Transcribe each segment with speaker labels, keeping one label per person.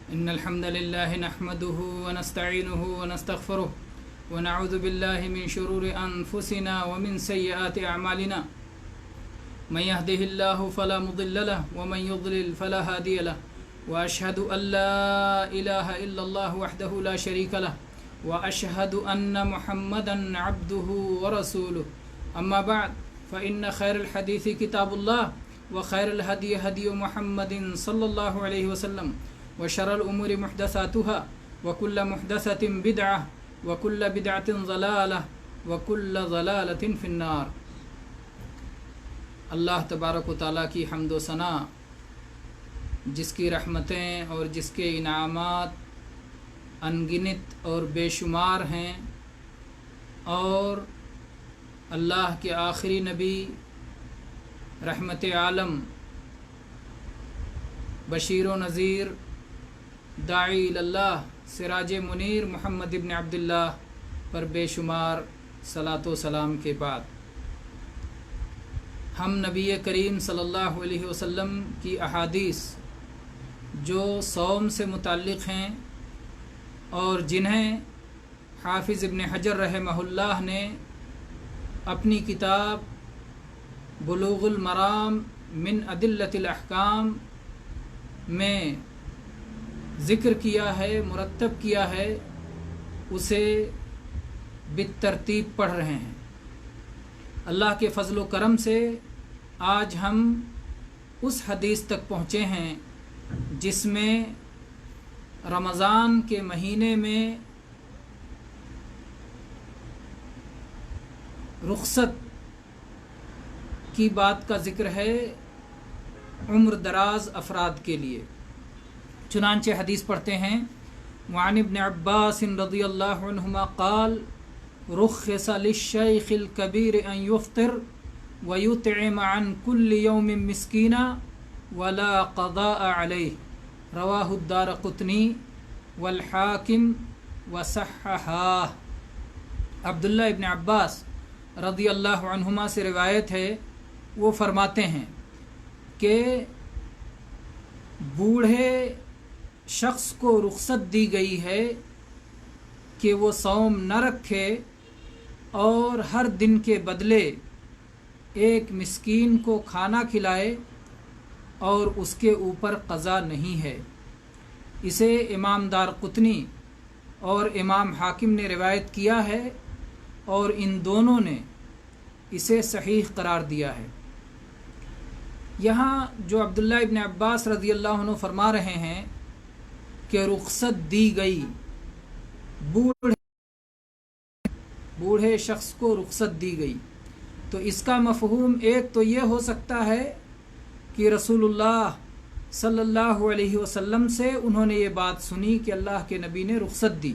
Speaker 1: إن الحمد لله نحمده ونستعينه ونستغفره ونعوذ بالله من شرور أنفسنا ومن سيئات أعمالنا من يهده الله فلا مضل له ومن يضلل فلا هادي له وأشهد أن لا إله إلا الله وحده لا شريك له وأشهد أن محمدا عبده ورسوله أما بعد فإن خير الحديث كتاب الله وخير الهدي هدي محمد صلى الله عليه وسلم وشر الأمور محدثاتها وكل محدثة بدعة وكل بدعة ضلالة وكل ضلالة في النار۔ اللہ تبارک و تعالیٰ کی حمد و ثنا، جس کی رحمتیں اور جس کے انعامات انگنت اور بے شمار ہیں، اور اللہ کے آخری نبی رحمت عالم بشیر و نذیر داعی اللہ سراج منیر محمد ابن عبداللہ پر بے شمار صلاۃ و سلام کے بعد، ہم نبی کریم صلی اللہ علیہ وسلم کی احادیث جو صوم سے متعلق ہیں اور جنہیں حافظ ابن حجر رحمہ اللہ نے اپنی کتاب بلوغ المرام من ادلۃ الاحکام میں ذکر کیا ہے، مرتب کیا ہے، اسے بالترتیب پڑھ رہے ہیں۔ اللہ کے فضل و کرم سے آج ہم اس حدیث تک پہنچے ہیں جس میں رمضان کے مہینے میں رخصت کی بات کا ذکر ہے عمر دراز افراد کے لیے۔ چنانچہ حدیث پڑھتے ہیں، وعن ابن عباس رضی اللہ عنہما قال رخص للشیخ الکبیر ان یفطر ویطعم عن کل یوم مسکینا ولا قضاء علیہ، رواہ الدارقطنی والحاکم وصححہ۔ عبداللہ ابن عباس رضی اللہ عنہما سے روایت ہے، وہ فرماتے ہیں کہ بوڑھے شخص کو رخصت دی گئی ہے کہ وہ صوم نہ رکھے اور ہر دن کے بدلے ایک مسکین کو کھانا کھلائے، اور اس کے اوپر قضا نہیں ہے۔ اسے امام دارقطنی اور امام حاکم نے روایت کیا ہے، اور ان دونوں نے اسے صحیح قرار دیا ہے۔ یہاں جو عبداللہ ابن عباس رضی اللہ عنہ فرما رہے ہیں کہ رخصت دی گئی، بوڑھے شخص کو رخصت دی گئی، تو اس کا مفہوم ایک تو یہ ہو سکتا ہے کہ رسول اللہ صلی اللہ علیہ وسلم سے انہوں نے یہ بات سنی کہ اللہ کے نبی نے رخصت دی،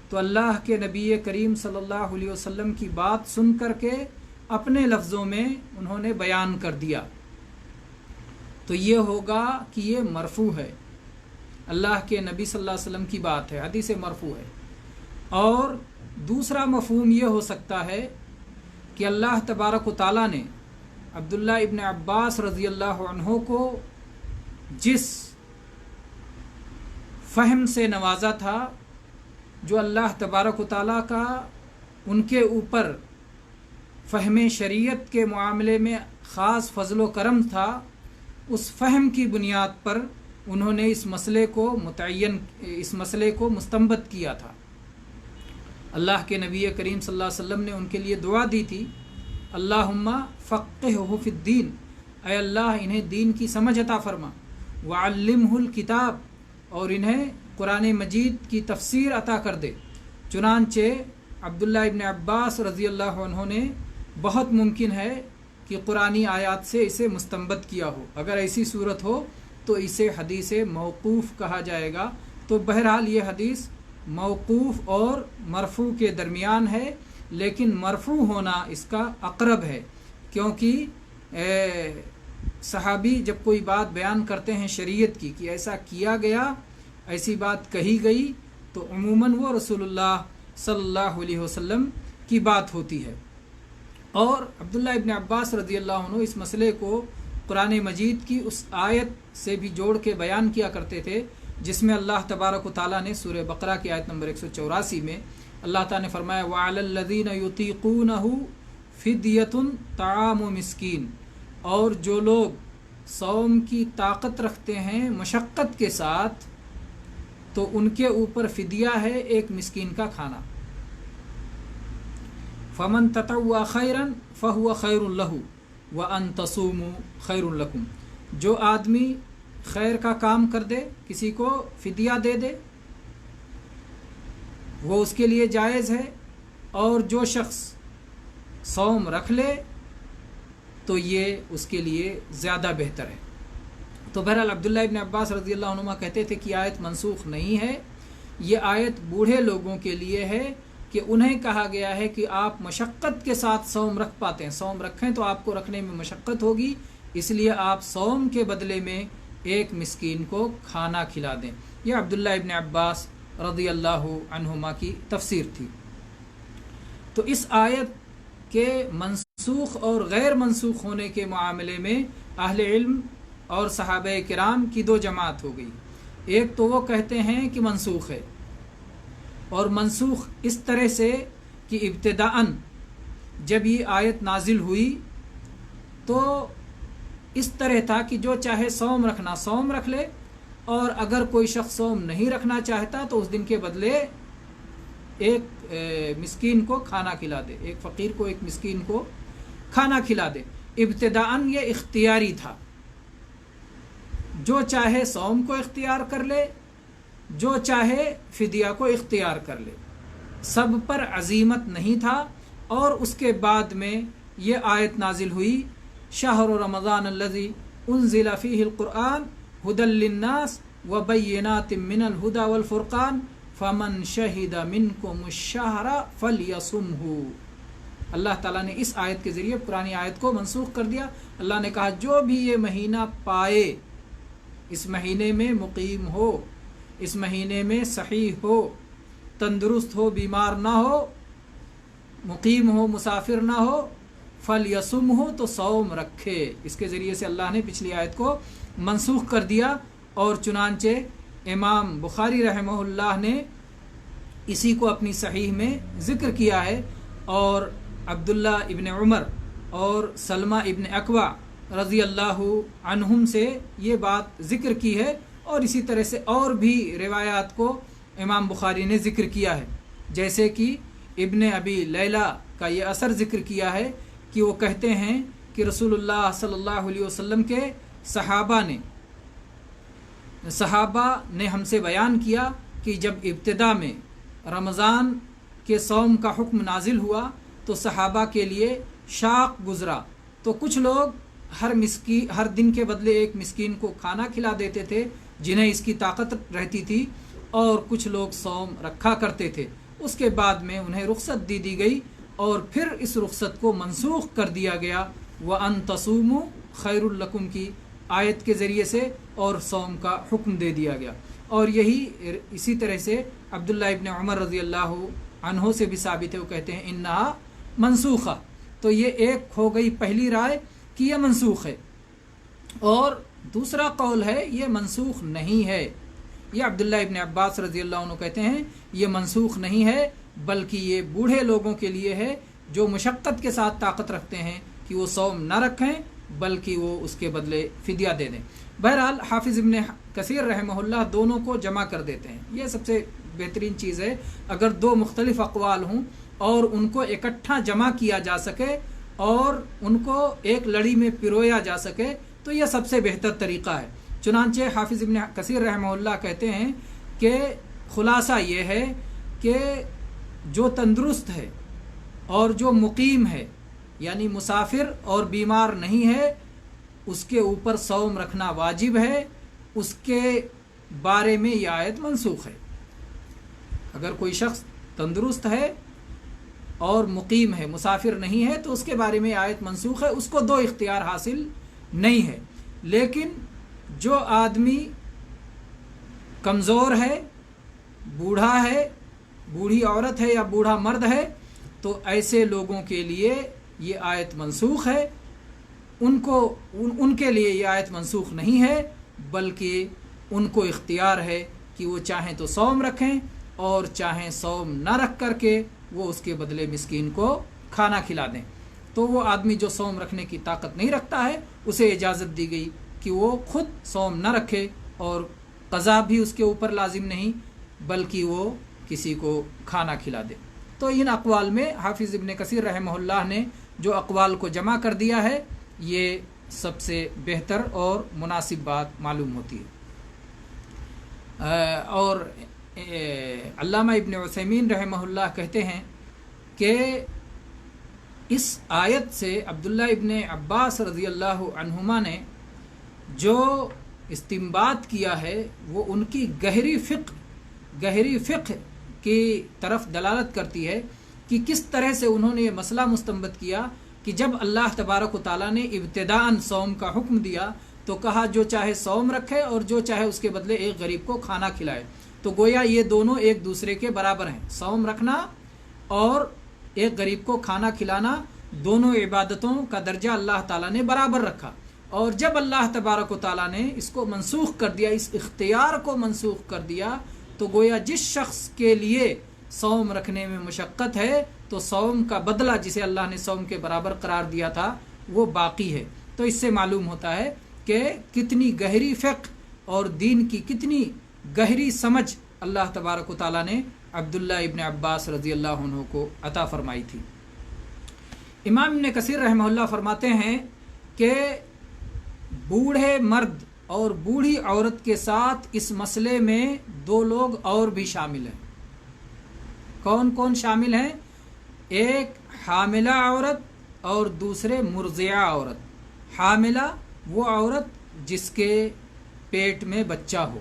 Speaker 1: تو اللہ کے نبی کریم صلی اللہ علیہ وسلم کی بات سن کر کے اپنے لفظوں میں انہوں نے بیان کر دیا، تو یہ ہوگا کہ یہ مرفوع ہے، اللہ کے نبی صلی اللہ علیہ وسلم کی بات ہے، حدیث مرفوع ہے۔ اور دوسرا مفہوم یہ ہو سکتا ہے کہ اللہ تبارک و تعالیٰ نے عبداللہ ابن عباس رضی اللہ عنہ کو جس فہم سے نوازا تھا، جو اللہ تبارک و تعالیٰ کا ان کے اوپر فہم شریعت کے معاملے میں خاص فضل و کرم تھا، اس فہم کی بنیاد پر انہوں نے اس مسئلے کو مستنبط کیا تھا۔ اللہ کے نبی کریم صلی اللہ علیہ وسلم نے ان کے لیے دعا دی تھی، اللہم فقہہ فی الدین، اے اللہ انہیں دین کی سمجھ عطا فرما، وعلمہ الکتاب، اور انہیں قرآن مجید کی تفسیر عطا کر دے۔ چنانچہ عبداللہ ابن عباس رضی اللہ عنہ نے بہت ممکن ہے کہ قرآنی آیات سے اسے مستنبط کیا ہو، اگر ایسی صورت ہو تو اسے حدیث موقوف کہا جائے گا۔ تو بہرحال یہ حدیث موقوف اور مرفوع کے درمیان ہے، لیکن مرفوع ہونا اس کا اقرب ہے، کیونکہ صحابی جب کوئی بات بیان کرتے ہیں شریعت کی کہ ایسا کیا گیا، ایسی بات کہی گئی، تو عموماً وہ رسول اللہ صلی اللہ علیہ وسلم کی بات ہوتی ہے۔ اور عبداللہ ابن عباس رضی اللہ عنہ اس مسئلے کو قرآن مجید کی اس آیت سے بھی جوڑ کے بیان کیا کرتے تھے، جس میں اللہ تبارک و تعالیٰ نے سورہ بقرہ کی آیت نمبر 184 میں اللہ تعالیٰ نے فرمایا وَعَلَى الَّذِينَ يُطِيقُونَهُ فِدْيَةٌ طَعَامُ مسکین، اور جو لوگ صوم کی طاقت رکھتے ہیں مشقت کے ساتھ تو ان کے اوپر فدیہ ہے ایک مسکین کا کھانا۔ فمن تطوع خیرا فہو خیر لہ وان تصوموا خیر لکم، جو آدمی خیر کا کام کر دے، کسی کو فدیہ دے دے، وہ اس کے لیے جائز ہے، اور جو شخص صوم رکھ لے تو یہ اس کے لیے زیادہ بہتر ہے۔ تو بہرحال عبداللہ ابن عباس رضی اللہ عنہما کہتے تھے کہ آیت منسوخ نہیں ہے، یہ آیت بوڑھے لوگوں کے لیے ہے کہ انہیں کہا گیا ہے کہ آپ مشقت کے ساتھ صوم رکھ پاتے ہیں، صوم رکھیں تو آپ کو رکھنے میں مشقت ہوگی، اس لیے آپ صوم کے بدلے میں ایک مسکین کو کھانا کھلا دیں۔ یہ عبداللہ ابن عباس رضی اللہ عنہما کی تفسیر تھی۔ تو اس آیت کے منسوخ اور غیر منسوخ ہونے کے معاملے میں اہل علم اور صحابہ کرام کی دو جماعت ہو گئی۔ ایک تو وہ کہتے ہیں کہ منسوخ ہے، اور منسوخ اس طرح سے کہ ابتداءً جب یہ آیت نازل ہوئی تو اس طرح تھا کہ جو چاہے صوم رکھنا صوم رکھ لے، اور اگر کوئی شخص صوم نہیں رکھنا چاہتا تو اس دن کے بدلے ایک مسکین کو کھانا کھلا دے، ایک فقیر کو ایک مسکین کو کھانا کھلا دے۔ ابتداءً یہ اختیاری تھا، جو چاہے صوم کو اختیار کر لے، جو چاہے فدیہ کو اختیار کر لے، سب پر عزیمت نہیں تھا۔ اور اس کے بعد میں یہ آیت نازل ہوئی شہر رمضان الذی انزل فیہ القرآن ھدی للناس وبینات من الھدی والفرقان فمن شہد منکم الشہر فلیصمہ۔ اللہ تعالیٰ نے اس آیت کے ذریعے پرانی آیت کو منسوخ کر دیا۔ اللہ نے کہا جو بھی یہ مہینہ پائے، اس مہینے میں مقیم ہو، اس مہینے میں صحیح ہو، تندرست ہو، بیمار نہ ہو، مقیم ہو، مسافر نہ ہو، فلیصم ہو تو صوم رکھے۔ اس کے ذریعے سے اللہ نے پچھلی آیت کو منسوخ کر دیا، اور چنانچہ امام بخاری رحمہ اللہ نے اسی کو اپنی صحیح میں ذکر کیا ہے، اور عبداللہ ابن عمر اور سلمہ ابن اکوع رضی اللہ عنہم سے یہ بات ذکر کی ہے، اور اسی طرح سے اور بھی روایات کو امام بخاری نے ذکر کیا ہے، جیسے کہ ابن ابی لیلہ کا یہ اثر ذکر کیا ہے کہ وہ کہتے ہیں کہ رسول اللہ صلی اللہ علیہ وسلم کے صحابہ نے ہم سے بیان کیا کہ جب ابتدا میں رمضان کے صوم کا حکم نازل ہوا تو صحابہ کے لیے شاق گزرا، تو کچھ لوگ ہر دن کے بدلے ایک مسکین کو کھانا کھلا دیتے تھے جنہیں اس کی طاقت رہتی تھی، اور کچھ لوگ صوم رکھا کرتے تھے۔ اس کے بعد میں انہیں رخصت دی گئی، اور پھر اس رخصت کو منسوخ کر دیا گیا وَأَن تَصُومُوا خَيْرٌ لَكُمْ کی آیت کے ذریعے سے، اور صوم کا حکم دے دیا گیا۔ اور یہی اسی طرح سے عبداللہ ابن عمر رضی اللہ عنہ سے بھی ثابت ہے، وہ کہتے ہیں انہا منسوخہ۔ تو یہ ایک ہو گئی پہلی رائے کہ یہ منسوخ ہے، اور دوسرا قول ہے یہ منسوخ نہیں ہے۔ یہ عبداللہ ابن عباس رضی اللہ عنہ کہتے ہیں یہ منسوخ نہیں ہے، بلکہ یہ بوڑھے لوگوں کے لیے ہے جو مشقت کے ساتھ طاقت رکھتے ہیں کہ وہ صوم نہ رکھیں بلکہ وہ اس کے بدلے فدیہ دے دیں۔ بہرحال حافظ ابن کثیر رحمہ اللہ دونوں کو جمع کر دیتے ہیں، یہ سب سے بہترین چیز ہے۔ اگر دو مختلف اقوال ہوں اور ان کو اکٹھا جمع کیا جا سکے اور ان کو ایک لڑی میں پرویا جا سکے تو یہ سب سے بہتر طریقہ ہے۔ چنانچہ حافظ ابن کثیر رحمہ اللہ کہتے ہیں کہ خلاصہ یہ ہے کہ جو تندرست ہے اور جو مقیم ہے، یعنی مسافر اور بیمار نہیں ہے، اس کے اوپر صوم رکھنا واجب ہے، اس کے بارے میں یہ آیت منسوخ ہے۔ اگر کوئی شخص تندرست ہے اور مقیم ہے، مسافر نہیں ہے، تو اس کے بارے میں آیت منسوخ ہے، اس کو دو اختیار حاصل نہیں ہے۔ لیکن جو آدمی کمزور ہے، بوڑھا ہے، بوڑھی عورت ہے یا بوڑھا مرد ہے، تو ایسے لوگوں کے لیے یہ آیت منسوخ ہے، ان کے لیے یہ آیت منسوخ نہیں ہے، بلکہ ان کو اختیار ہے کہ وہ چاہیں تو صوم رکھیں اور چاہیں صوم نہ رکھ کر کے وہ اس کے بدلے مسکین کو کھانا کھلا دیں۔ تو وہ آدمی جو صوم رکھنے کی طاقت نہیں رکھتا ہے اسے اجازت دی گئی کہ وہ خود صوم نہ رکھے اور قضا بھی اس کے اوپر لازم نہیں، بلکہ وہ کسی کو کھانا کھلا دے۔ تو ان اقوال میں حافظ ابن کثیر رحمہ اللہ نے جو اقوال کو جمع کر دیا ہے یہ سب سے بہتر اور مناسب بات معلوم ہوتی ہے۔ اور علامہ ابن عثیمین رحمہ اللہ کہتے ہیں کہ اس آیت سے عبداللہ ابن عباس رضی اللہ عنہما نے جو استنباط کیا ہے وہ ان کی گہری فقہ کی طرف دلالت کرتی ہے کہ کس طرح سے انہوں نے یہ مسئلہ مستنبط کیا کہ جب اللہ تبارک و تعالیٰ نے ابتداءً صوم کا حکم دیا تو کہا جو چاہے صوم رکھے اور جو چاہے اس کے بدلے ایک غریب کو کھانا کھلائے، تو گویا یہ دونوں ایک دوسرے کے برابر ہیں، صوم رکھنا اور ایک غریب کو کھانا کھلانا، دونوں عبادتوں کا درجہ اللہ تعالیٰ نے برابر رکھا۔ اور جب اللہ تبارک و تعالیٰ نے اس کو منسوخ کر دیا، اس اختیار کو منسوخ کر دیا، تو گویا جس شخص کے لیے صوم رکھنے میں مشقت ہے تو صوم کا بدلہ جسے اللہ نے صوم کے برابر قرار دیا تھا وہ باقی ہے۔ تو اس سے معلوم ہوتا ہے کہ کتنی گہری فقہ اور دین کی کتنی گہری سمجھ اللہ تبارک و تعالیٰ نے عبداللہ ابن عباس رضی اللہ عنہ کو عطا فرمائی تھی۔ امام ابن کثیر رحمہ اللہ فرماتے ہیں کہ بوڑھے مرد اور بوڑھی عورت کے ساتھ اس مسئلے میں دو لوگ اور بھی شامل ہیں۔ کون کون شامل ہیں؟ ایک حاملہ عورت اور دوسرے مرضعہ عورت۔ حاملہ وہ عورت جس کے پیٹ میں بچہ ہو،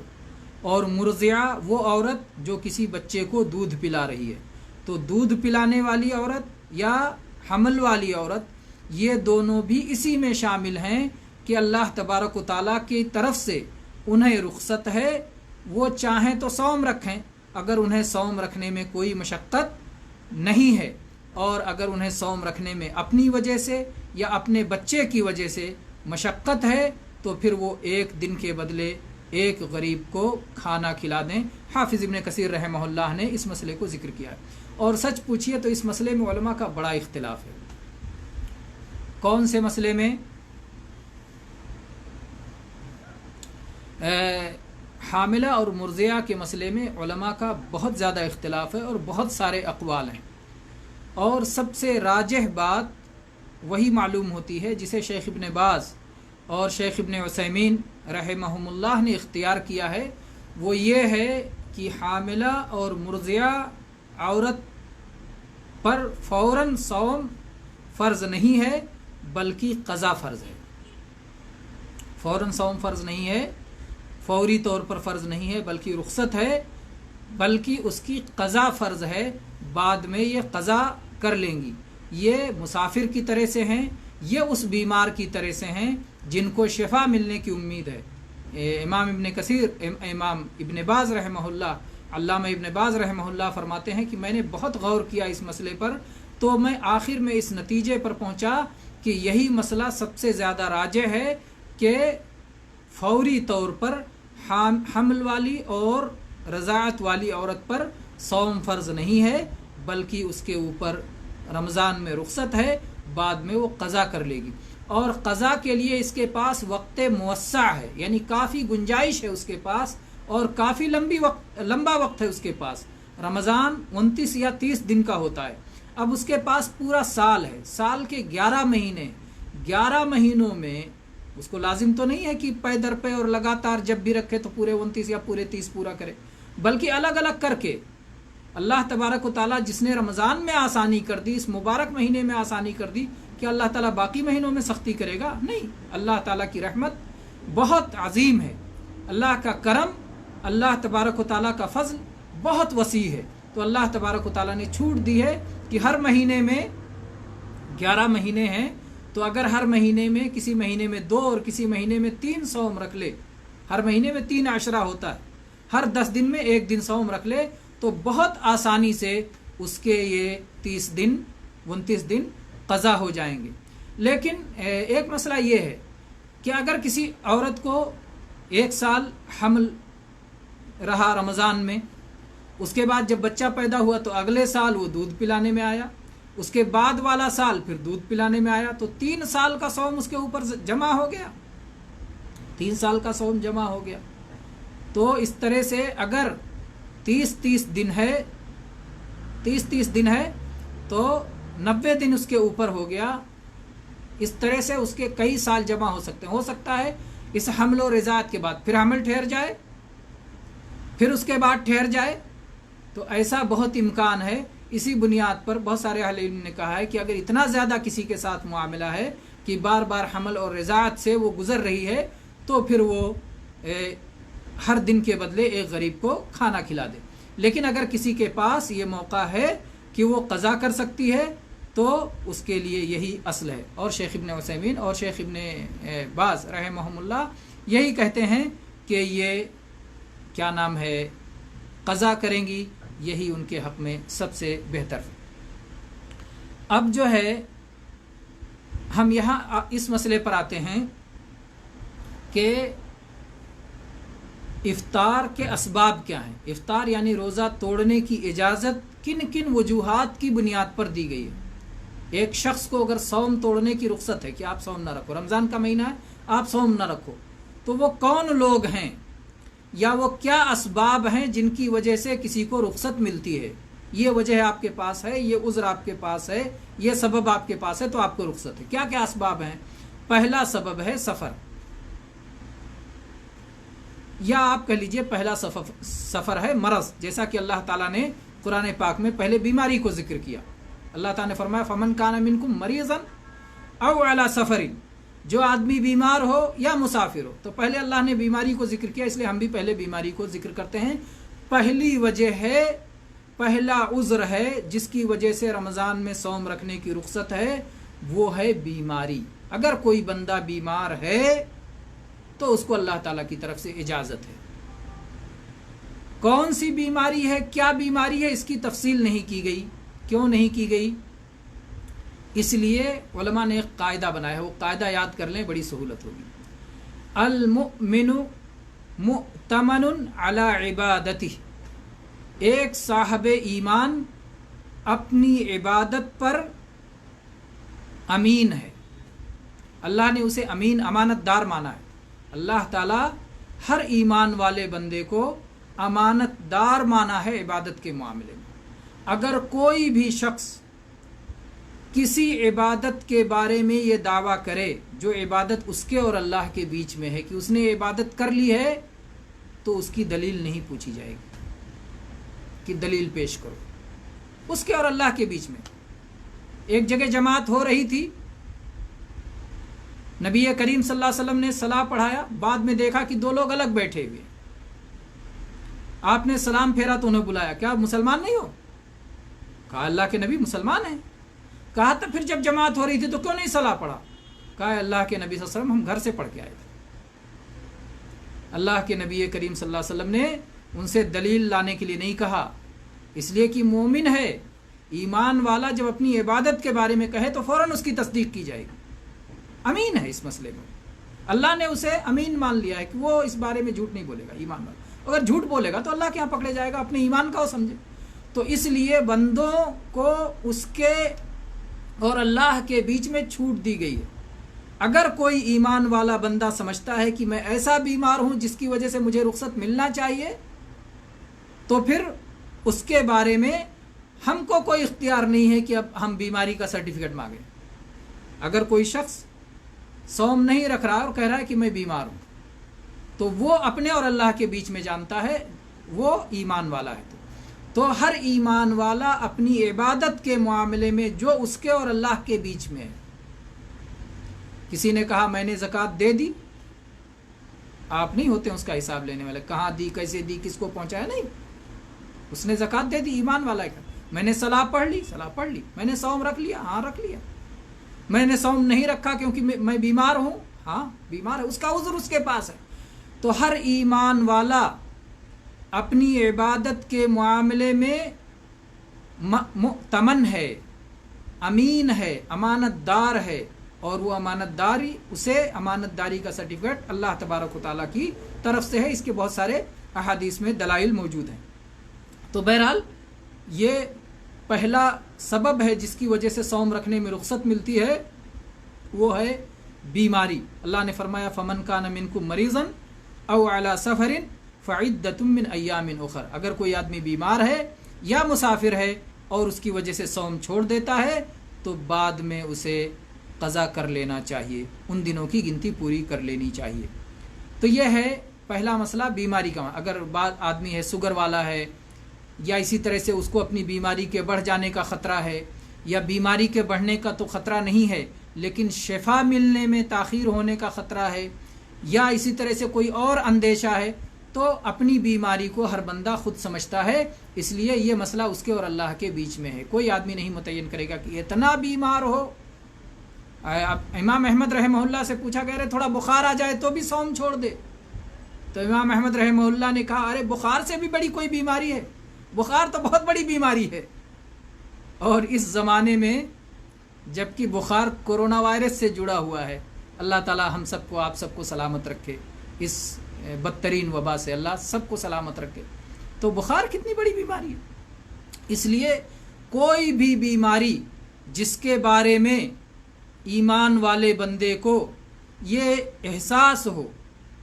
Speaker 1: اور مرضعہ وہ عورت جو کسی بچے کو دودھ پلا رہی ہے۔ تو دودھ پلانے والی عورت یا حمل والی عورت یہ دونوں بھی اسی میں شامل ہیں کہ اللہ تبارک و تعالیٰ کی طرف سے انہیں رخصت ہے، وہ چاہیں تو صوم رکھیں اگر انہیں صوم رکھنے میں کوئی مشقت نہیں ہے، اور اگر انہیں صوم رکھنے میں اپنی وجہ سے یا اپنے بچے کی وجہ سے مشقت ہے تو پھر وہ ایک دن کے بدلے ایک غریب کو کھانا کھلا دیں۔ حافظ ابن کثیر رحمہ اللہ نے اس مسئلے کو ذکر کیا ہے، اور سچ پوچھیے تو اس مسئلے میں علماء کا بڑا اختلاف ہے۔ کون سے مسئلے میں؟ حاملہ اور مرضعہ کے مسئلے میں علماء کا بہت زیادہ اختلاف ہے اور بہت سارے اقوال ہیں، اور سب سے راجح بات وہی معلوم ہوتی ہے جسے شیخ ابن باز اور شیخ ابن عثیمین رحمہم اللہ نے اختیار کیا ہے، وہ یہ ہے کہ حاملہ اور مرضعہ عورت پر فوراً صوم فرض نہیں ہے بلکہ قضا فرض ہے۔ فوراً صوم فرض نہیں ہے، فوری طور پر فرض نہیں ہے بلکہ رخصت ہے، بلکہ اس کی قضا فرض ہے، بعد میں یہ قضا کر لیں گی۔ یہ مسافر کی طرح سے ہیں، یہ اس بیمار کی طرح سے ہیں جن کو شفا ملنے کی امید ہے۔ امام ابن کثیر، امام ابن باز رحمہ اللہ، علامہ ابن باز رحمہ اللہ فرماتے ہیں کہ میں نے بہت غور کیا اس مسئلے پر، تو میں آخر میں اس نتیجے پر پہنچا کہ یہی مسئلہ سب سے زیادہ راجح ہے کہ فوری طور پر حمل والی اور رضاعت والی عورت پر صوم فرض نہیں ہے بلکہ اس کے اوپر رمضان میں رخصت ہے، بعد میں وہ قضا کر لے گی، اور قضا کے لیے اس کے پاس وقت موسع ہے، یعنی کافی گنجائش ہے اس کے پاس، اور کافی لمبا وقت ہے اس کے پاس۔ رمضان 29 یا 30 دن کا ہوتا ہے، اب اس کے پاس پورا سال ہے، سال کے 11 مہینے، 11 مہینوں میں اس کو لازم تو نہیں ہے کہ پے در پے اور لگاتار جب بھی رکھے تو پورے 29 یا پورے 30 پورا کرے، بلکہ الگ الگ کر کے اللہ تبارک و تعالیٰ جس نے رمضان میں آسانی کر دی، اس مبارک مہینے میں آسانی کر دی، کہ اللہ تعالیٰ باقی مہینوں میں سختی کرے گا؟ نہیں، اللہ تعالیٰ کی رحمت بہت عظیم ہے، اللہ کا کرم، اللہ تبارک و تعالیٰ کا فضل بہت وسیع ہے، تو اللہ تبارک و تعالیٰ نے چھوٹ دی ہے کہ ہر مہینے میں 11 مہینے ہیں، تو اگر ہر مہینے میں کسی مہینے میں 2 اور کسی مہینے میں 3 صوم رکھ لے، ہر مہینے میں 3 عشرہ ہوتا ہے، ہر 10 دن میں 1 دن صوم رکھ لے تو بہت آسانی سے اس کے یہ 30 دن 29 دن قضا ہو جائیں گے۔ لیکن ایک مسئلہ یہ ہے کہ اگر کسی عورت کو 1 سال حمل رہا رمضان میں، اس کے بعد جب بچہ پیدا ہوا تو اگلے سال وہ دودھ پلانے میں آیا، اس کے بعد والا سال پھر دودھ پلانے میں آیا، تو 3 سال کا صوم اس کے اوپر جمع ہو گیا، 3 سال کا صوم جمع ہو گیا۔ تو اس طرح سے اگر 30 دن ہے 30 دن ہے تو 90 دن اس کے اوپر ہو گیا۔ اس طرح سے اس کے کئی سال جمع ہو سکتے ہیں۔ ہو سکتا ہے اس حمل و رضاعت کے بعد پھر حمل ٹھہر جائے، پھر اس کے بعد ٹھہر جائے، تو ایسا بہت امکان ہے۔ اسی بنیاد پر بہت سارے اہل علم نے کہا ہے کہ اگر اتنا زیادہ کسی کے ساتھ معاملہ ہے کہ بار بار حمل اور رضاعت سے وہ گزر رہی ہے، تو پھر وہ ہر دن کے بدلے ایک غریب کو کھانا کھلا دے۔ لیکن اگر کسی کے پاس یہ موقع ہے کہ وہ قضا کر سکتی ہے تو اس کے لیے یہی اصل ہے۔ اور شیخ ابن عثیمین اور شیخ ابن باز رحمہم اللہ یہی کہتے ہیں کہ یہ کیا نام ہے قضا کریں گی، یہی ان کے حق میں سب سے بہتر ہے۔ اب جو ہے ہم یہاں اس مسئلے پر آتے ہیں کہ افطار کے اسباب کیا ہیں۔ افطار یعنی روزہ توڑنے کی اجازت کن کن وجوہات کی بنیاد پر دی گئی ہے۔ ایک شخص کو اگر صوم توڑنے کی رخصت ہے کہ آپ صوم نہ رکھو، رمضان کا مہینہ ہے آپ صوم نہ رکھو، تو وہ کون لوگ ہیں یا وہ کیا اسباب ہیں جن کی وجہ سے کسی کو رخصت ملتی ہے؟ یہ وجہ آپ کے پاس ہے، یہ عذر آپ کے پاس ہے، یہ سبب آپ کے پاس ہے تو آپ کو رخصت ہے۔ کیا کیا اسباب ہیں؟ پہلا سبب ہے سفر، یا آپ کہہ لیجئے پہلا سفر ہے مرض، جیسا کہ اللہ تعالیٰ نے قرآن پاک میں پہلے بیماری کو ذکر کیا۔ اللہ تعالیٰ نے فرمایا فمن کان منکم مریضا او علی سفر، جو آدمی بیمار ہو یا مسافر ہو، تو پہلے اللہ نے بیماری کو ذکر کیا، اس لیے ہم بھی پہلے بیماری کو ذکر کرتے ہیں۔ پہلی وجہ ہے، پہلا عذر ہے جس کی وجہ سے رمضان میں صوم رکھنے کی رخصت ہے، وہ ہے بیماری۔ اگر کوئی بندہ بیمار ہے تو اس کو اللہ تعالیٰ کی طرف سے اجازت ہے۔ کون سی بیماری ہے، کیا بیماری ہے، اس کی تفصیل نہیں کی گئی۔ کیوں نہیں کی گئی؟ اس لیے علماء نے ایک قاعدہ بنایا ہے، وہ قاعدہ یاد کر لیں، بڑی سہولت ہوگی۔ المؤمن مؤتمن علی عبادتہ، ایک صاحب ایمان اپنی عبادت پر امین ہے۔ اللہ نے اسے امین، امانت دار مانا ہے۔ اللہ تعالیٰ ہر ایمان والے بندے کو امانت دار مانا ہے عبادت کے معاملے میں۔ اگر کوئی بھی شخص کسی عبادت کے بارے میں یہ دعویٰ کرے جو عبادت اس کے اور اللہ کے بیچ میں ہے کہ اس نے عبادت کر لی ہے، تو اس کی دلیل نہیں پوچھی جائے گی کہ دلیل پیش کرو۔ اس کے اور اللہ کے بیچ میں ایک جگہ جماعت ہو رہی تھی، نبی کریم صلی اللہ علیہ وسلم نے صلاح پڑھایا، بعد میں دیکھا کہ 2 لوگ الگ بیٹھے ہوئے، آپ نے سلام پھیرا تو انہیں بلایا، کیا مسلمان نہیں ہو؟ کہا اللہ کے نبی مسلمان ہیں۔ کہا تو پھر جب جماعت ہو رہی تھی تو کیوں نہیں صلاح پڑھا؟ کہا اللہ کے نبی صلی اللہ علیہ وسلم ہم گھر سے پڑھ کے آئے تھے۔ اللہ کے نبی کریم صلی اللہ علیہ وسلم نے ان سے دلیل لانے کے لیے نہیں کہا، اس لیے کہ مومن ہے، ایمان والا جب اپنی عبادت کے بارے میں کہے تو فوراً اس کی تصدیق کی جائے گی، امین ہے اس مسئلے میں۔ اللہ نے اسے امین مان لیا ہے کہ وہ اس بارے میں جھوٹ نہیں بولے گا، ایمان والا۔ اگر جھوٹ بولے گا تو اللہ کے یہاں پکڑے جائے گا، اپنے ایمان کا وہ سمجھے۔ تو اس لیے بندوں کو اس کے اور اللہ کے بیچ میں چھوٹ دی گئی ہے۔ اگر کوئی ایمان والا بندہ سمجھتا ہے کہ میں ایسا بیمار ہوں جس کی وجہ سے مجھے رخصت ملنا چاہیے، تو پھر اس کے بارے میں ہم کو کوئی اختیار نہیں ہے کہ اب ہم بیماری کا سرٹیفکیٹ مانگیں۔ اگر کوئی شخص صوم نہیں رکھ رہا اور کہہ رہا ہے کہ میں بیمار ہوں، تو وہ اپنے اور اللہ کے بیچ میں جانتا ہے، وہ ایمان والا ہے۔ تو ہر ایمان والا اپنی عبادت کے معاملے میں جو اس کے اور اللہ کے بیچ میں ہے، کسی نے کہا میں نے زکوٰۃ دے دی، آپ نہیں ہوتے اس کا حساب لینے والے، کہاں دی، کیسے دی، کس کو پہنچایا، نہیں، اس نے زکوٰۃ دے دی، ایمان والا ہے۔ میں نے صلاح پڑھ لی، صلاح پڑھ لی۔ میں نے صوم رکھ لیا، ہاں رکھ لیا۔ میں نے صوم نہیں رکھا کیونکہ میں بیمار ہوں، ہاں بیمار ہے، اس کا عذر اس کے پاس ہے۔ تو ہر ایمان والا اپنی عبادت کے معاملے میں مؤتمن ہے، امین ہے، امانت دار ہے، اور وہ امانت داری، اسے امانت داری کا سرٹیفکیٹ اللہ تبارک و تعالیٰ کی طرف سے ہے۔ اس کے بہت سارے احادیث میں دلائل موجود ہیں۔ تو بہرحال یہ پہلا سبب ہے جس کی وجہ سے صوم رکھنے میں رخصت ملتی ہے، وہ ہے بیماری۔ اللہ نے فرمایا فمن کان منکم مریضا او علی سفر فعدۃ من ایام اخر، اگر کوئی آدمی بیمار ہے یا مسافر ہے اور اس کی وجہ سے صوم چھوڑ دیتا ہے تو بعد میں اسے قضا کر لینا چاہیے، ان دنوں کی گنتی پوری کر لینی چاہیے۔ تو یہ ہے پہلا مسئلہ بیماری کا۔ اگر بعض آدمی ہے شوگر والا ہے یا اسی طرح سے اس کو اپنی بیماری کے بڑھ جانے کا خطرہ ہے، یا بیماری کے بڑھنے کا تو خطرہ نہیں ہے لیکن شفا ملنے میں تاخیر ہونے کا خطرہ ہے، یا اسی طرح سے کوئی اور اندیشہ ہے، تو اپنی بیماری کو ہر بندہ خود سمجھتا ہے، اس لیے یہ مسئلہ اس کے اور اللہ کے بیچ میں ہے۔ کوئی آدمی نہیں متعین کرے گا کہ اتنا بیمار ہو۔ امام احمد رحمہ اللہ سے پوچھا کہ ارے تھوڑا بخار آ جائے تو بھی صوم چھوڑ دے، تو امام احمد رحمہ اللہ نے کہا ارے بخار سے بھی بڑی کوئی بیماری ہے، بخار تو بہت بڑی بیماری ہے۔ اور اس زمانے میں جبکہ بخار کورونا وائرس سے جڑا ہوا ہے، اللہ تعالی ہم سب کو آپ سب کو سلامت رکھے، اس بدترین وبا سے اللہ سب کو سلامت رکھے۔ تو بخار کتنی بڑی بیماری ہے، اس لیے کوئی بھی بیماری جس کے بارے میں ایمان والے بندے کو یہ احساس ہو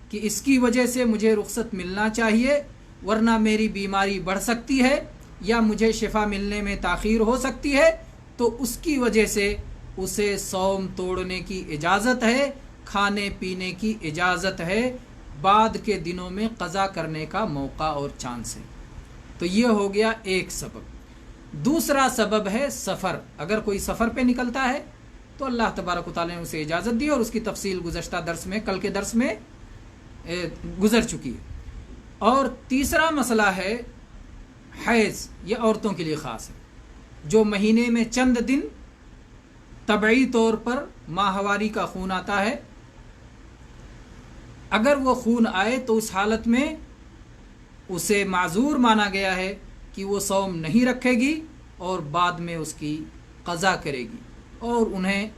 Speaker 1: کہ اس کی وجہ سے مجھے رخصت ملنا چاہیے ورنہ میری بیماری بڑھ سکتی ہے یا مجھے شفا ملنے میں تاخیر ہو سکتی ہے، تو اس کی وجہ سے اسے صوم توڑنے کی اجازت ہے، کھانے پینے کی اجازت ہے، بعد کے دنوں میں قضا کرنے کا موقع اور چانس ہے۔ تو یہ ہو گیا ایک سبب۔ دوسرا سبب ہے سفر۔ اگر کوئی سفر پہ نکلتا ہے تو اللہ تبارک و تعالیٰ نے اسے اجازت دی اور اس کی تفصیل گزشتہ درس میں، کل کے درس میں گزر چکی ہے۔ اور تیسرا مسئلہ ہے حیض، یہ عورتوں کے لیے خاص ہے، جو مہینے میں چند دن طبعی طور پر ماہواری کا خون آتا ہے، اگر وہ خون آئے تو اس حالت میں اسے معذور مانا گیا ہے کہ وہ صوم نہیں رکھے گی اور بعد میں اس کی قضا کرے گی، اور انہیں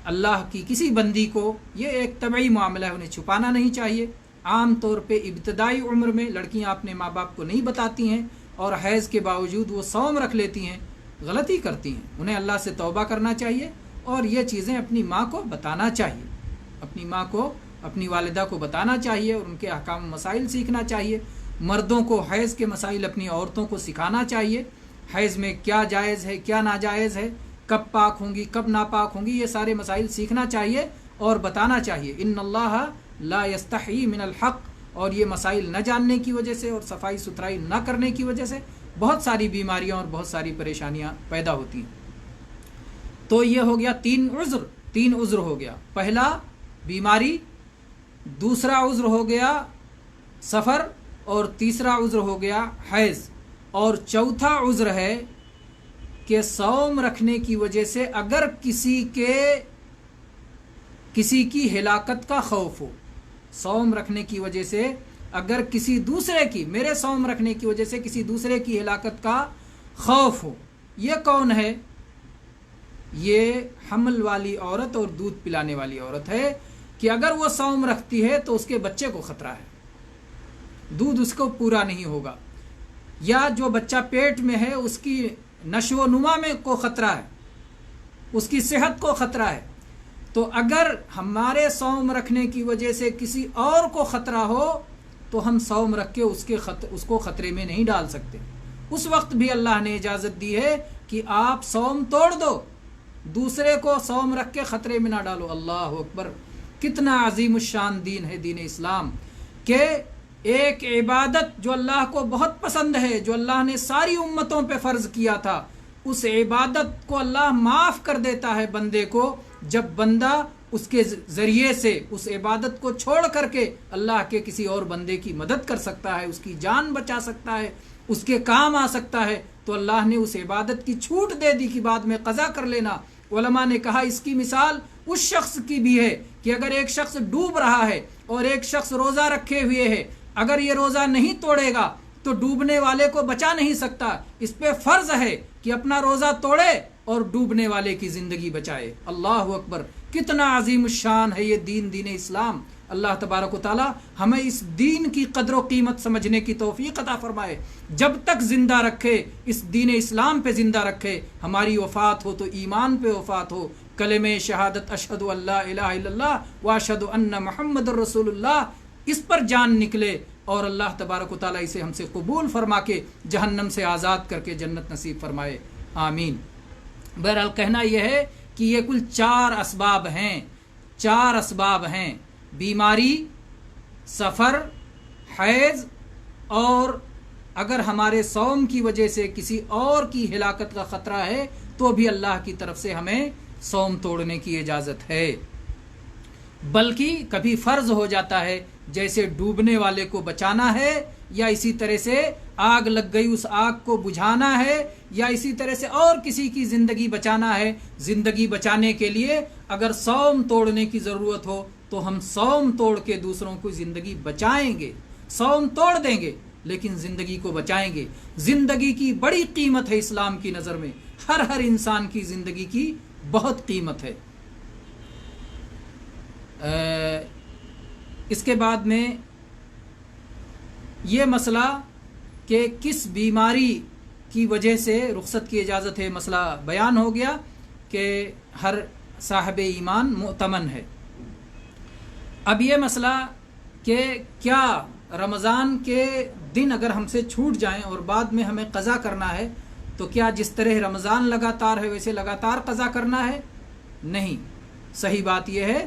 Speaker 1: اللہ کی کسی بندی کو یہ ایک طبعی معاملہ ہے، انہیں چھپانا نہیں چاہیے۔ عام طور پہ ابتدائی عمر میں لڑکیاں اپنے ماں باپ کو نہیں بتاتی ہیں اور حیض کے باوجود وہ صوم رکھ لیتی ہیں، غلطی کرتی ہیں، انہیں اللہ سے توبہ کرنا چاہیے اور یہ چیزیں اپنی ماں کو بتانا چاہیے، اپنی ماں کو، اپنی والدہ کو بتانا چاہیے اور ان کے احکام مسائل سیکھنا چاہیے۔ مردوں کو حیض کے مسائل اپنی عورتوں کو سکھانا چاہیے، حیض میں کیا جائز ہے کیا ناجائز ہے، کب پاک ہوں گی کب ناپاک ہوں گی، یہ سارے مسائل سیکھنا چاہیے اور بتانا چاہیے۔ ان اللہ لا یستحی من الحق، اور یہ مسائل نہ جاننے کی وجہ سے اور صفائی ستھرائی نہ کرنے کی وجہ سے بہت ساری بیماریاں اور بہت ساری پریشانیاں پیدا ہوتی ہیں۔ تو یہ ہو گیا تین عذر ہو گیا، پہلا بیماری، دوسرا عذر ہو گیا سفر، اور تیسرا عذر ہو گیا حیض، اور چوتھا عذر ہے کہ صوم رکھنے کی وجہ سے اگر کسی کی ہلاکت کا خوف ہو، صوم رکھنے کی وجہ سے اگر کسی دوسرے کی، میرے صوم رکھنے کی وجہ سے کسی دوسرے کی ہلاکت کا خوف ہو، یہ کون ہے؟ یہ حمل والی عورت اور دودھ پلانے والی عورت ہے، کہ اگر وہ صوم رکھتی ہے تو اس کے بچے کو خطرہ ہے، دودھ اس کو پورا نہیں ہوگا، یا جو بچہ پیٹ میں ہے اس کی نشو و نما میں کو خطرہ ہے، اس کی صحت کو خطرہ ہے۔ تو اگر ہمارے صوم رکھنے کی وجہ سے کسی اور کو خطرہ ہو تو ہم صوم رکھ کے اس کو خطرے میں نہیں ڈال سکتے۔ اس وقت بھی اللہ نے اجازت دی ہے کہ آپ صوم توڑ دو، دوسرے کو صوم رکھ کے خطرے میں نہ ڈالو۔ اللہ اکبر، کتنا عظیم الشان دین ہے دین اسلام، کہ ایک عبادت جو اللہ کو بہت پسند ہے، جو اللہ نے ساری امتوں پہ فرض کیا تھا، اس عبادت کو اللہ معاف کر دیتا ہے بندے کو جب بندہ اس کے ذریعے سے اس عبادت کو چھوڑ کر کے اللہ کے کسی اور بندے کی مدد کر سکتا ہے، اس کی جان بچا سکتا ہے، اس کے کام آ سکتا ہے، تو اللہ نے اس عبادت کی چھوٹ دے دی کہ بعد میں قضا کر لینا۔ علماء نے کہا اس کی مثال اس شخص کی بھی ہے کہ اگر ایک شخص ڈوب رہا ہے اور ایک شخص روزہ رکھے ہوئے ہے، اگر یہ روزہ نہیں توڑے گا تو ڈوبنے والے کو بچا نہیں سکتا، اس پہ فرض ہے کہ اپنا روزہ توڑے اور ڈوبنے والے کی زندگی بچائے۔ اللہ اکبر، کتنا عظیم الشان ہے یہ دین، دین اسلام۔ اللہ تبارک و تعالی ہمیں اس دین کی قدر و قیمت سمجھنے کی توفیق عطا فرمائے، جب تک زندہ رکھے، اس دین اسلام پہ زندہ رکھے، ہماری وفات ہو تو ایمان پہ وفات ہو، کلمہ شہادت اشہد ان لا الہ الا اللہ و اشہد ان محمد الرسول اللہ، اس پر جان نکلے، اور اللہ تبارک و تعالی اسے ہم سے قبول فرما کے جہنم سے آزاد کر کے جنت نصیب فرمائے، آمین۔ بہرحال کہنا یہ ہے کہ یہ کل 4 اسباب ہیں، 4 اسباب ہیں: بیماری، سفر، حیض، اور اگر ہمارے صوم کی وجہ سے کسی اور کی ہلاکت کا خطرہ ہے تو بھی اللہ کی طرف سے ہمیں صوم توڑنے کی اجازت ہے۔ بلکہ کبھی فرض ہو جاتا ہے، جیسے ڈوبنے والے کو بچانا ہے، یا اسی طرح سے آگ لگ گئی اس آگ کو بجھانا ہے، یا اسی طرح سے اور کسی کی زندگی بچانا ہے۔ زندگی بچانے کے لیے اگر صوم توڑنے کی ضرورت ہو تو ہم صوم توڑ کے دوسروں کو زندگی بچائیں گے، صوم توڑ دیں گے لیکن زندگی کو بچائیں گے۔ زندگی کی بڑی قیمت ہے اسلام کی نظر میں، ہر انسان کی زندگی کی بہت قیمت ہے۔ اس کے بعد میں یہ مسئلہ کہ کس بیماری کی وجہ سے رخصت کی اجازت ہے، مسئلہ بیان ہو گیا کہ ہر صاحب ایمان مؤتمن ہے۔ اب یہ مسئلہ کہ کیا رمضان کے دن اگر ہم سے چھوٹ جائیں اور بعد میں ہمیں قضا کرنا ہے تو کیا جس طرح رمضان لگاتار ہے ویسے لگاتار قضا کرنا ہے؟ نہیں، صحیح بات یہ ہے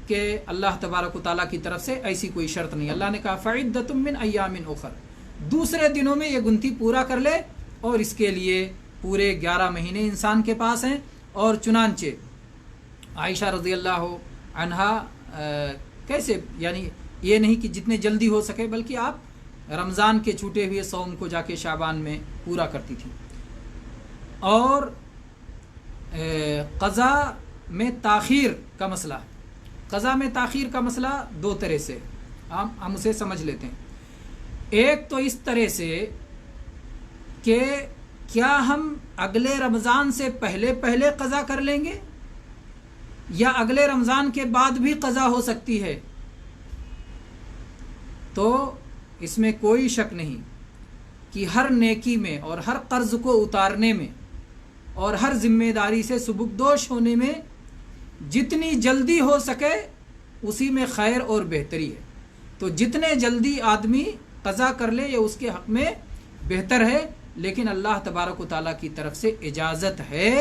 Speaker 1: کہ اللہ تبارک و تعالیٰ کی طرف سے ایسی کوئی شرط نہیں۔ اللہ نے کہا فَعِدَّةٌ مِّنْ أَيَّامٍ أُخَرَ، دوسرے دنوں میں یہ گنتی پورا کر لے، اور اس کے لیے پورے 11 مہینے انسان کے پاس ہیں۔ اور چنانچہ عائشہ رضی اللہ عنہا کیسے، یعنی یہ نہیں کہ جتنے جلدی ہو سکے بلکہ آپ رمضان کے چھوٹے ہوئے صوم کو جا کے شعبان میں پورا کرتی تھی۔ اور قضا میں تاخیر کا مسئلہ، قضا میں تاخیر کا مسئلہ 2 طرح سے ہم اسے سمجھ لیتے ہیں۔ ایک تو اس طرح سے کہ کیا ہم اگلے رمضان سے پہلے قضا کر لیں گے یا اگلے رمضان کے بعد بھی قضا ہو سکتی ہے؟ تو اس میں کوئی شک نہیں کہ ہر نیکی میں اور ہر قرض کو اتارنے میں اور ہر ذمہ داری سے سبکدوش ہونے میں جتنی جلدی ہو سکے اسی میں خیر اور بہتری ہے۔ تو جتنے جلدی آدمی قضا کر لے یہ اس کے حق میں بہتر ہے، لیکن اللہ تبارک و تعالیٰ کی طرف سے اجازت ہے،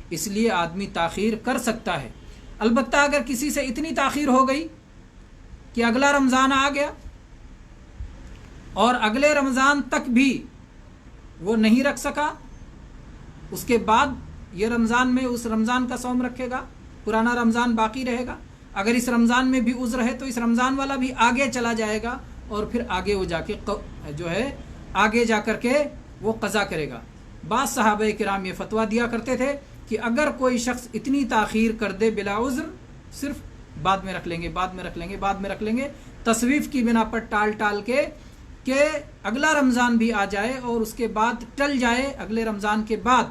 Speaker 1: اس لیے آدمی تاخیر کر سکتا ہے۔ البتہ اگر کسی سے اتنی تاخیر ہو گئی کہ اگلا رمضان آ گیا اور اگلے رمضان تک بھی وہ نہیں رکھ سکا، اس کے بعد یہ رمضان میں اس رمضان کا صوم رکھے گا، پرانا رمضان باقی رہے گا۔ اگر اس رمضان میں بھی عذر ہے تو اس رمضان والا بھی آگے چلا جائے گا، اور پھر آگے وہ جا کے جو ہے آگے جا کر کے وہ قضا کرے گا۔ بعض صحابہ کرام یہ فتویٰ دیا کرتے تھے کہ اگر کوئی شخص اتنی تاخیر کر دے بلا عذر، صرف بعد میں رکھ لیں گے، بعد میں رکھ لیں گے، بعد میں رکھ لیں گے، تصویف کی بنا پر ٹال کے کہ اگلا رمضان بھی آ جائے اور اس کے بعد ٹل جائے، اگلے رمضان کے بعد،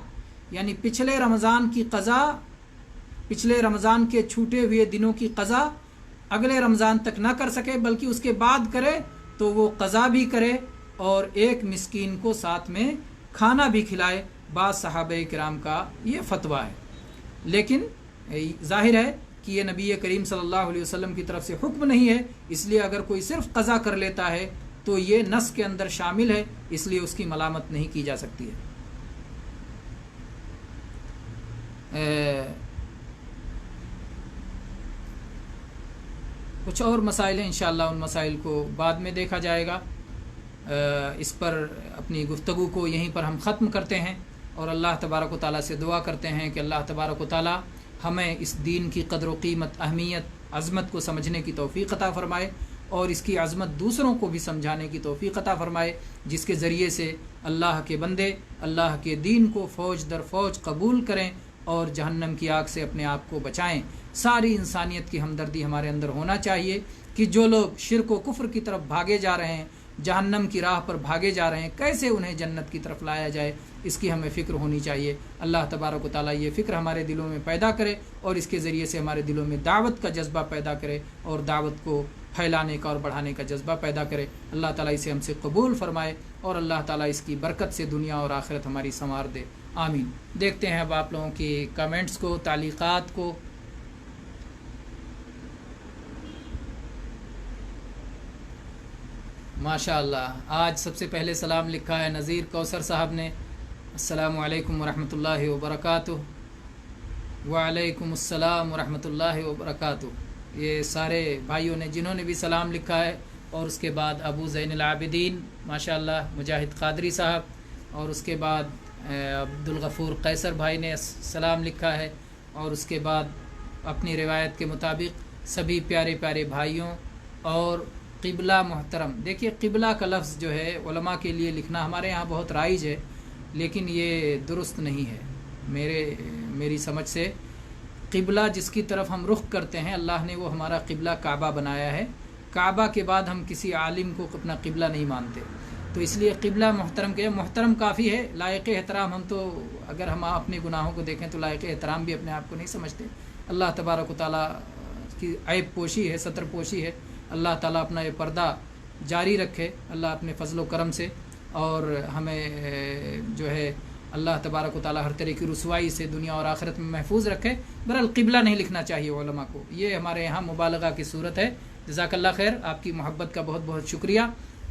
Speaker 1: یعنی پچھلے رمضان کی قضا، پچھلے رمضان کے چھوٹے ہوئے دنوں کی قضا اگلے رمضان تک نہ کر سکے بلکہ اس کے بعد کرے، تو وہ قضا بھی کرے اور ایک مسکین کو ساتھ میں کھانا بھی کھلائے۔ بعض صحابہ کرام کا یہ فتویٰ ہے، لیکن ظاہر ہے کہ یہ نبی کریم صلی اللہ علیہ وسلم کی طرف سے حکم نہیں ہے، اس لیے اگر کوئی صرف قضا کر لیتا ہے تو یہ نص کے اندر شامل ہے، اس لیے اس کی ملامت نہیں کی جا سکتی ہے۔ کچھ اور مسائل ہیں، انشاءاللہ ان مسائل کو بعد میں دیکھا جائے گا۔ اس پر اپنی گفتگو کو یہیں پر ہم ختم کرتے ہیں، اور اللہ تبارک و تعالیٰ سے دعا کرتے ہیں کہ اللہ تبارک و تعالیٰ ہمیں اس دین کی قدر و قیمت، اہمیت، عظمت کو سمجھنے کی توفیق عطا فرمائے، اور اس کی عظمت دوسروں کو بھی سمجھانے کی توفیق عطا فرمائے، جس کے ذریعے سے اللہ کے بندے اللہ کے دین کو فوج در فوج قبول کریں اور جہنم کی آگ سے اپنے آپ کو بچائیں۔ ساری انسانیت کی ہمدردی ہمارے اندر ہونا چاہیے کہ جو لوگ شرک و کفر کی طرف بھاگے جا رہے ہیں، جہنم کی راہ پر بھاگے جا رہے ہیں، کیسے انہیں جنت کی طرف لایا جائے، اس کی ہمیں فکر ہونی چاہیے۔ اللہ تبارک و تعالیٰ یہ فکر ہمارے دلوں میں پیدا کرے اور اس کے ذریعے سے ہمارے دلوں میں دعوت کا جذبہ پیدا کرے اور دعوت کو پھیلانے کا اور بڑھانے کا جذبہ پیدا کرے۔ اللہ تعالیٰ اسے ہم سے قبول فرمائے اور اللہ تعالیٰ اس کی برکت سے دنیا اور آخرت ہماری سنوار دے، آمین۔ دیکھتے ہیں اب آپ لوگوں کی کمنٹس کو، تعلیقات کو۔ ماشاء اللہ، آج سب سے پہلے سلام لکھا ہے نذیر کوثر صاحب نے، السلام علیکم ورحمۃ اللہ وبرکاتہ۔ وعلیکم السلام ورحمۃ اللہ وبرکاتہ۔ یہ سارے بھائیوں نے جنہوں نے بھی سلام لکھا ہے، اور اس کے بعد ابو زین العابدین ماشاء اللہ مجاہد قادری صاحب، اور اس کے بعد عبدالغفور قیصر بھائی نے سلام لکھا ہے، اور اس کے بعد اپنی روایت کے مطابق سبھی پیارے پیارے بھائیوں اور قبلہ محترم۔ دیکھیے قبلہ کا لفظ جو ہے علماء کے لیے لکھنا ہمارے یہاں بہت رائج ہے، لیکن یہ درست نہیں ہے میری سمجھ سے۔ قبلہ جس کی طرف ہم رخ کرتے ہیں، اللہ نے وہ ہمارا قبلہ کعبہ بنایا ہے، کعبہ کے بعد ہم کسی عالم کو اپنا قبلہ نہیں مانتے، تو اس لیے قبلہ محترم کے محترم کافی ہے، لائق احترام۔ ہم تو اگر ہم اپنے گناہوں کو دیکھیں تو لائق احترام بھی اپنے آپ کو نہیں سمجھتے۔ اللہ تبارک و تعالیٰ کی عیب پوشی ہے، ستر پوشی ہے۔ اللہ تعالیٰ اپنا یہ پردہ جاری رکھے، اللہ اپنے فضل و کرم سے، اور ہمیں جو ہے اللہ تبارک و تعالیٰ ہر طرح کی رسوائی سے دنیا اور آخرت میں محفوظ رکھے۔ بہرحال قبلہ نہیں لکھنا چاہیے علماء کو، یہ ہمارے یہاں مبالغہ کی صورت ہے۔ جزاک اللہ خیر، آپ کی محبت کا بہت بہت شکریہ۔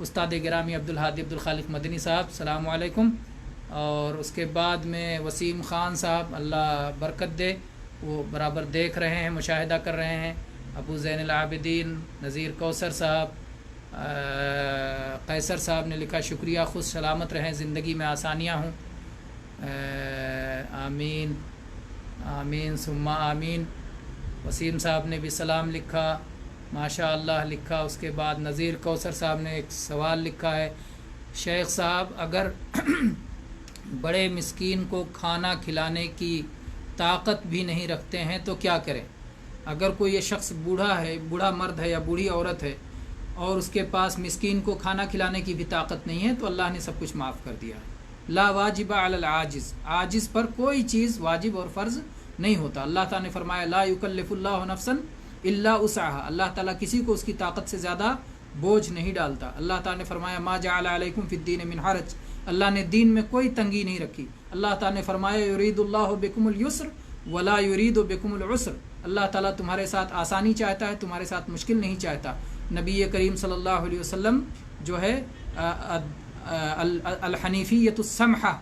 Speaker 1: استاد گرامی عبدالہادی عبدالخالق مدنی صاحب السلام علیکم، اور اس کے بعد میں وسیم خان صاحب اللہ برکت دے، وہ برابر دیکھ رہے ہیں، مشاہدہ کر رہے ہیں۔ ابو زین العابدین، نذیر کوثر صاحب، قیصر صاحب نے لکھا شکریہ، خوش سلامت رہیں، زندگی میں آسانیاں ہوں، آمین آمین ثم آمین۔ وسیم صاحب نے بھی سلام لکھا، ماشاء اللہ لکھا۔ اس کے بعد نذیر کوثر صاحب نے ایک سوال لکھا ہے، شیخ صاحب اگر بڑے مسکین کو کھانا کھلانے کی طاقت بھی نہیں رکھتے ہیں تو کیا کریں؟ اگر کوئی یہ شخص بوڑھا مرد ہے یا بوڑھی عورت ہے اور اس کے پاس مسکین کو کھانا کھلانے کی بھی طاقت نہیں ہے، تو اللہ نے سب کچھ معاف کر دیا ہے۔ لا واجب علی العاجز، عاجز پر کوئی چیز واجب اور فرض نہیں ہوتا۔ اللہ تعالیٰ نے فرمایا لا یکلف اللہ نفسا الا وسعها، اللہ تعالیٰ کسی کو اس کی طاقت سے زیادہ بوجھ نہیں ڈالتا۔ اللہ تعالیٰ نے فرمایا ما جعل علیکم فی الدین من حرج، اللہ نے دین میں کوئی تنگی نہیں رکھی۔ اللہ تعالیٰ نے فرمایا یرید اللہ بکم اليسر ولا یرید بکم العسر، اللہ تعالیٰ تمہارے ساتھ آسانی چاہتا ہے، تمہارے ساتھ مشکل نہیں چاہتا۔ نبی کریم صلی اللہ علیہ وسلم جو ہے الحنیفیت السمحہ،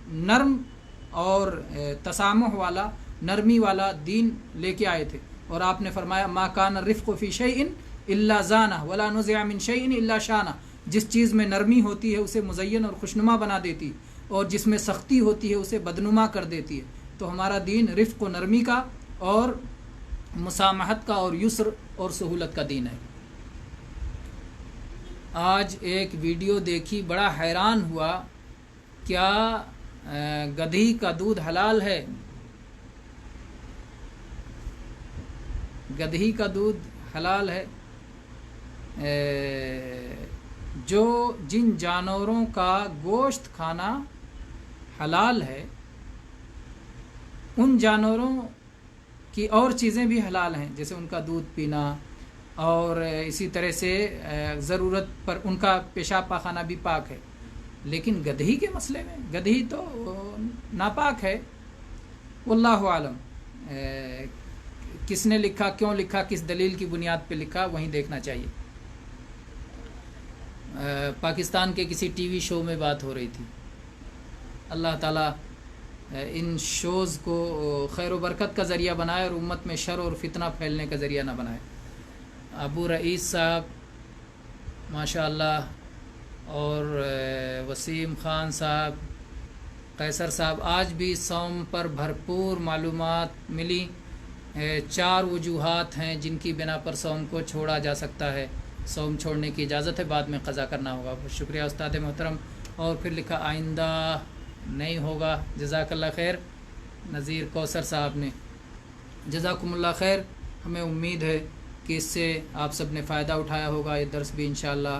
Speaker 1: نرم اور تسامح والا، نرمی والا دین لے کے آئے تھے، اور آپ نے فرمایا ما کان الرفق فی شیء الا زانہ ولا نزع من شیء الا شانہ، جس چیز میں نرمی ہوتی ہے اسے مزین اور خوشنما بنا دیتی، اور جس میں سختی ہوتی ہے اسے بدنما کر دیتی ہے۔ تو ہمارا دین رفق و نرمی کا اور مسامحت کا اور یسر اور سہولت کا دین ہے۔ آج ایک ویڈیو دیکھی، بڑا حیران ہوا، کیا گدھی کا دودھ حلال ہے؟ گدھی کا دودھ حلال ہے؟ جن جانوروں کا گوشت کھانا حلال ہے، ان جانوروں کی اور چیزیں بھی حلال ہیں، جیسے ان کا دودھ پینا، اور اسی طرح سے ضرورت پر ان کا پیشاب پاخانہ بھی پاک ہے۔ لیکن گدھی کے مسئلے میں گدھی تو ناپاک ہے، واللہ عالم۔ کس نے لکھا، کیوں لکھا، کس دلیل کی بنیاد پہ لکھا، وہیں دیکھنا چاہیے۔ پاکستان کے کسی ٹی وی شو میں بات ہو رہی تھی۔ اللہ تعالیٰ ان شوز کو خیر و برکت کا ذریعہ بنائے اور امت میں شر اور فتنہ پھیلنے کا ذریعہ نہ بنائے۔ ابو رئیس صاحب ماشاء اللہ، اور وسیم خان صاحب، قیصر صاحب، آج بھی صوم پر بھرپور معلومات ملی۔ 4 وجوہات ہیں جن کی بنا پر صوم کو چھوڑا جا سکتا ہے، صوم چھوڑنے کی اجازت ہے، بعد میں قضا کرنا ہوگا۔ بہت شکریہ استاد محترم۔ اور پھر لکھا آئندہ نہیں ہوگا، جزاک اللہ خیر، نذیر کوثر صاحب نے، جزاکم اللہ خیر۔ ہمیں امید ہے کہ اس سے آپ سب نے فائدہ اٹھایا ہوگا، یہ درس بھی انشاءاللہ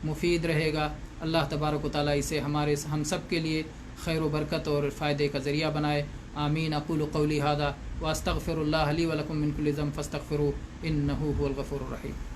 Speaker 1: مفید رہے گا۔ اللہ تبارک و تعالیٰ اسے ہم سب کے لیے خیر و برکت اور فائدے کا ذریعہ بنائے۔ آمین۔ اقول قولی ھذا واستغفر اللہ لی ولکم من کل ذنب فاستغفروہ انہ ھو الغفور الرحیم۔